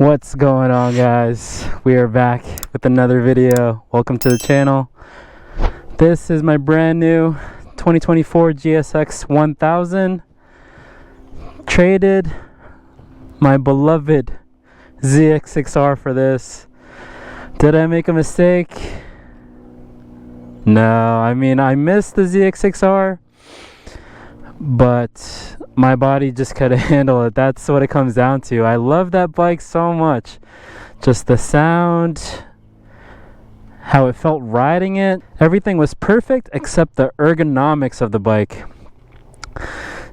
What's going on, guys? We are back with another video. Welcome to the channel. This is my brand new 2024 GSX 1000. Traded my beloved ZX-6R for this. Did I make a mistake? No, I mean, I missed the ZX-6R, but my body just couldn't handle it. That's what it comes down to. I love that bike so much. Just the sound, how it felt riding it. Everything was perfect except the ergonomics of the bike.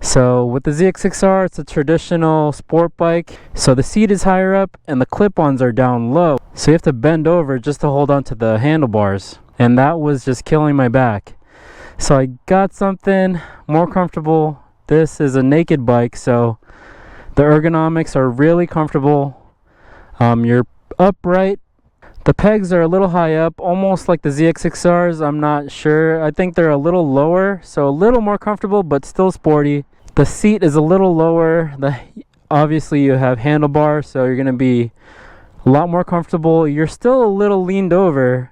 So with the ZX-6R, it's a traditional sport bike. So the seat is higher up and the clip-ons are down low. So you have to bend over just to hold on to the handlebars. And that was just killing my back. So I got something more comfortable. This is a naked bike, so the ergonomics are really comfortable. You're upright. The pegs are a little high up, almost like the ZX-6Rs. I'm not sure. I think they're a little lower, so a little more comfortable, but still sporty. The seat is a little lower. Obviously, you have handlebars, so you're going to be a lot more comfortable. You're still a little leaned over.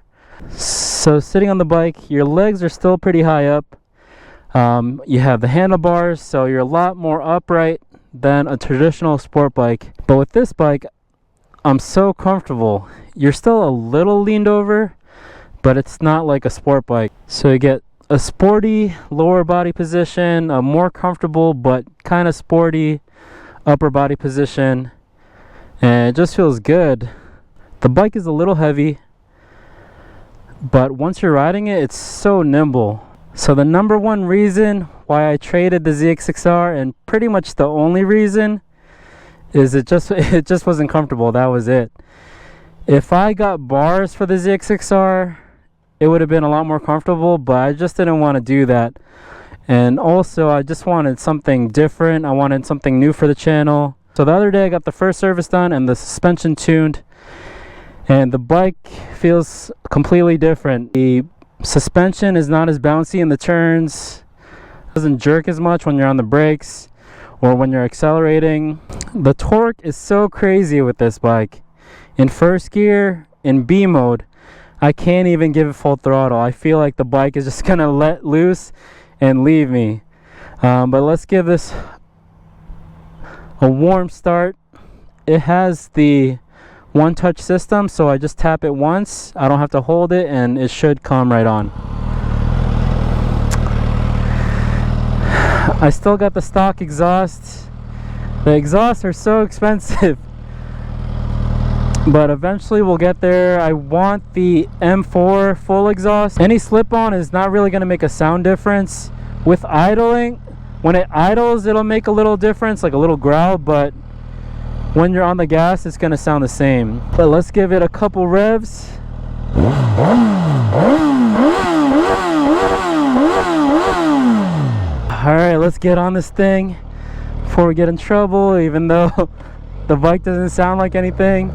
So sitting on the bike, your legs are still pretty high up. You have the handlebars, so you're a lot more upright than a traditional sport bike. But with this bike, I'm so comfortable. You're still a little leaned over, but it's not like a sport bike. So you get a sporty lower body position, a more comfortable but kind of sporty upper body position, and it just feels good. The bike is a little heavy, but once you're riding it, it's so nimble. So the number one reason why I traded the ZX-6R, and pretty much the only reason, is it just wasn't comfortable. That was it. If I got bars for the ZX-6R, it would have been a lot more comfortable, but I just didn't want to do that. And also, I just wanted something different. I wanted something new for the channel. So the other day, I got the first service done and the suspension tuned, and the bike feels completely different. The suspension is not as bouncy in the turns, doesn't jerk as much when you're on the brakes or when you're accelerating. The torque is so crazy with this bike. In first gear, in B mode, I can't even give it full throttle. I feel like the bike is just gonna let loose and leave me. But let's give this a warm start. It has the one touch system, so I just tap it once. I don't have to hold it and it should come right on. I still got the stock exhaust. The exhausts are so expensive, but eventually we'll get there. I want the M4 full exhaust. Any slip-on is not really going to make a sound difference. With idling, when it idles, it'll make a little difference, like a little growl, but when you're on the gas, it's going to sound the same. But let's give it a couple revs. Alright, let's get on this thing before we get in trouble, even though the bike doesn't sound like anything.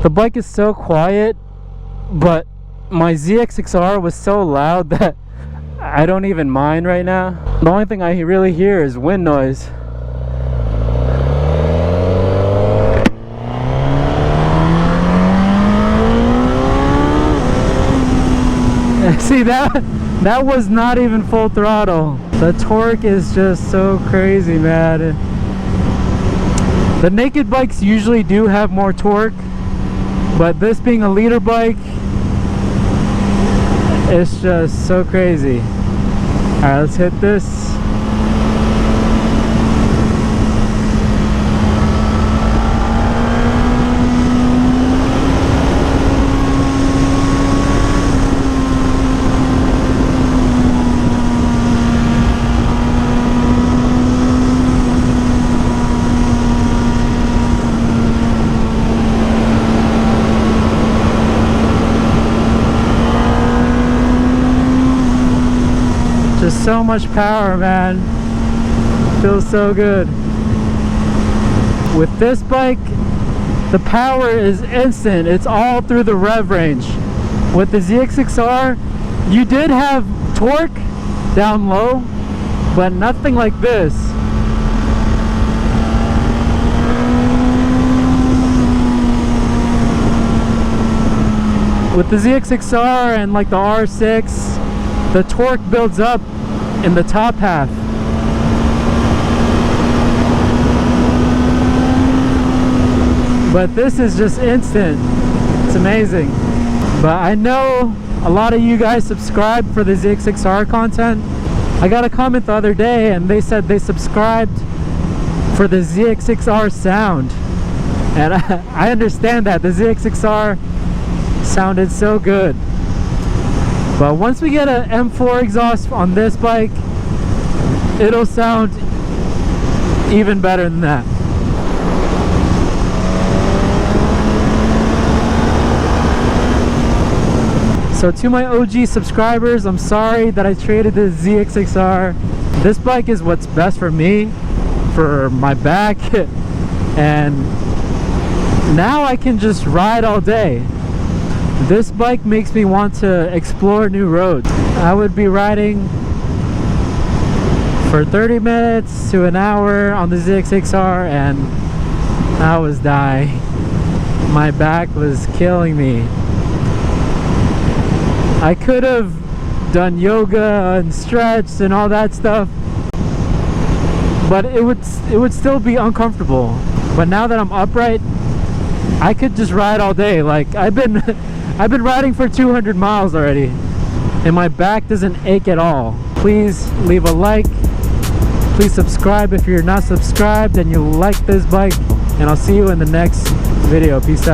The bike is so quiet, but my ZX-6R was so loud that I don't even mind right now. The only thing I really hear is wind noise. See, that was not even full throttle. The torque is just so crazy, man. The naked bikes usually do have more torque, but this being a leader bike, it's just so crazy. Alright, let's hit this. Just so much power, man. Feels so good. With this bike, the power is instant. It's all through the rev range. With the ZX-6R, you did have torque down low, but nothing like this. With the ZX-6R and like the R6, the torque builds up in the top half. But this is just instant. It's amazing. But I know a lot of you guys subscribe for the ZX-6R content. I got a comment the other day and they said they subscribed for the ZX-6R sound. And I understand that. The ZX-6R sounded so good. But once we get an M4 exhaust on this bike, it'll sound even better than that. So to my OG subscribers, I'm sorry that I traded the ZX-6R. This bike is what's best for me, for my back, and now I can just ride all day. This bike makes me want to explore new roads. I would be riding for 30 minutes to an hour on the ZX-6R and I was dying. My back was killing me. I could have done yoga and stretched and all that stuff, but it would still be uncomfortable. But now that I'm upright, I could just ride all day. Like I've been riding for 200 miles already and my back doesn't ache at all. Please leave a like, please subscribe if you're not subscribed and you like this bike, and I'll see you in the next video. Peace out.